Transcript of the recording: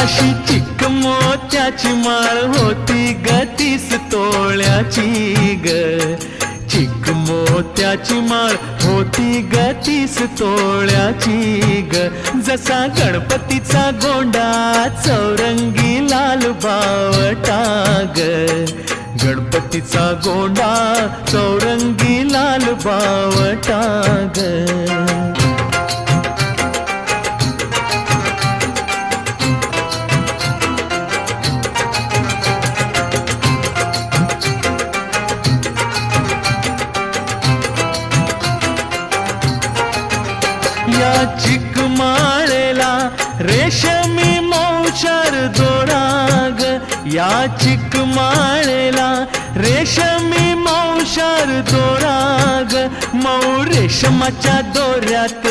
अशी चिक मोत्याची माळ होती ग 30 तोळ्याची ग. चिक मोत्याची माळ होती ग 30 तोळ्याची ग. जसा गणपतीचा गोंडा चौरंगी लाल बावटा ग. गणपतीचा गोंडा चौरंगी लाल बावटा ग. या चिकमाळेला रेशमी मौचार दोराग. या चिकमाळेला रेशमी मौचार दोराग. मऊ रेशमाच्या दोऱ्यात